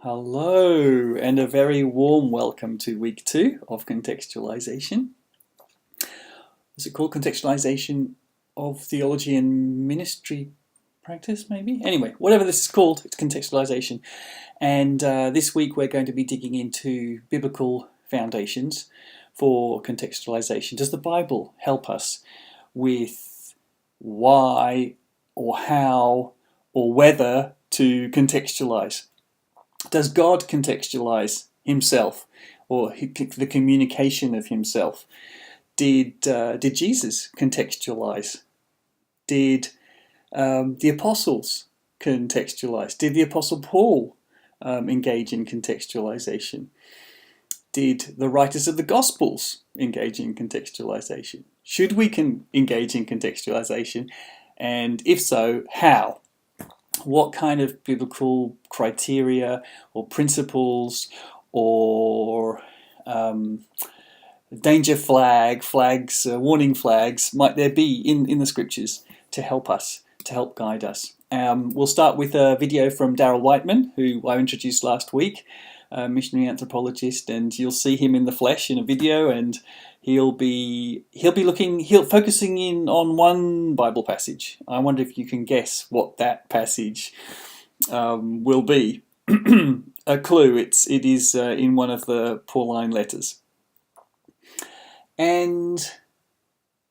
Hello, and a very warm welcome to week 2 of Contextualization. Is it called Contextualization of Theology and Ministry Practice, maybe? Anyway, whatever this is called, it's Contextualization. And this week we're going to be digging into biblical foundations for contextualization. Does the Bible help us with why or how or whether to contextualize? Does God contextualize himself or the communication of himself? Did Jesus contextualize? Did the apostles contextualize? Did the apostle Paul engage in contextualization? Did the writers of the Gospels engage in contextualization? Should we engage in contextualization? And if so, how? What kind of biblical criteria or principles or danger flags, warning flags might there be in the scriptures to help us, to help guide us? We'll start with a video from Darrell Whiteman, who I introduced last week, a missionary anthropologist, and you'll see him in the flesh in a video, and he'll be focusing in on one Bible passage. I wonder if you can guess what that passage will be. A clue, it is in one of the Pauline letters. And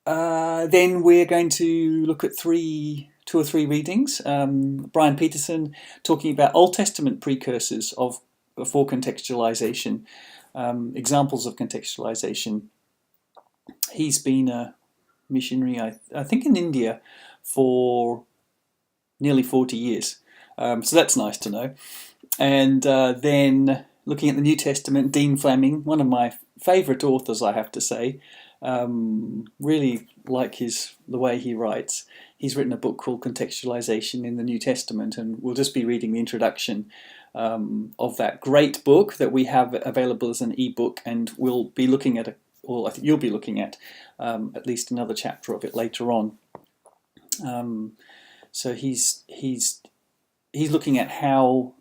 then we're going to look at two or three readings. Bryan Peterson talking about Old Testament precursors for contextualization, examples of contextualization. He's been a missionary, I think, in India for nearly 40 years. So that's nice to know. And then looking at the New Testament, Dean Fleming, one of my favourite authors, I have to say. Really like the way he writes. He's written a book called Contextualization in the New Testament, and we'll just be reading the introduction of that great book that we have available as an ebook, and we'll be looking at I think you'll be looking at least another chapter of it later on. So he's looking at how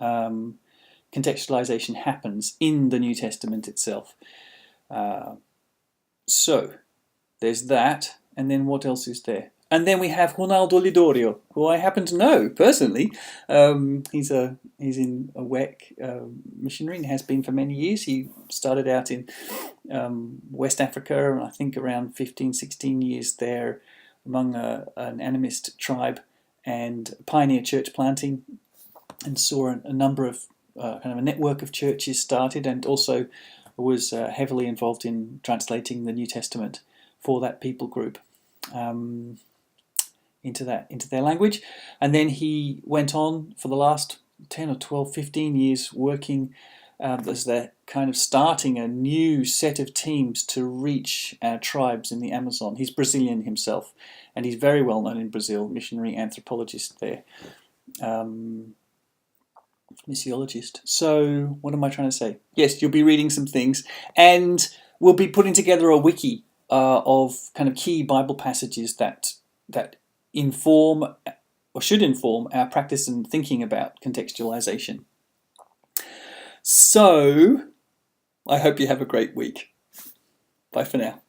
contextualization happens in the New Testament itself. So there's that, and then what else is there? And then we have Ronaldo Lidorio, who I happen to know personally. He's in a WEC missionary and has been for many years. He started out in West Africa, I think around 15, 16 years there among an animist tribe, and pioneer church planting, and saw a number of kind of a network of churches started, and also was heavily involved in translating the New Testament for that people group into their language. And then he went on for the last 10 or 12, 15 years working as they're kind of starting a new set of teams to reach our tribes in the Amazon. He's Brazilian himself, and he's very well known in Brazil, missionary anthropologist there. Missiologist. So what am I trying to say? Yes, you'll be reading some things, and we'll be putting together a wiki of kind of key Bible passages that inform or should inform our practice and thinking about contextualization. So I hope you have a great week. Bye for now.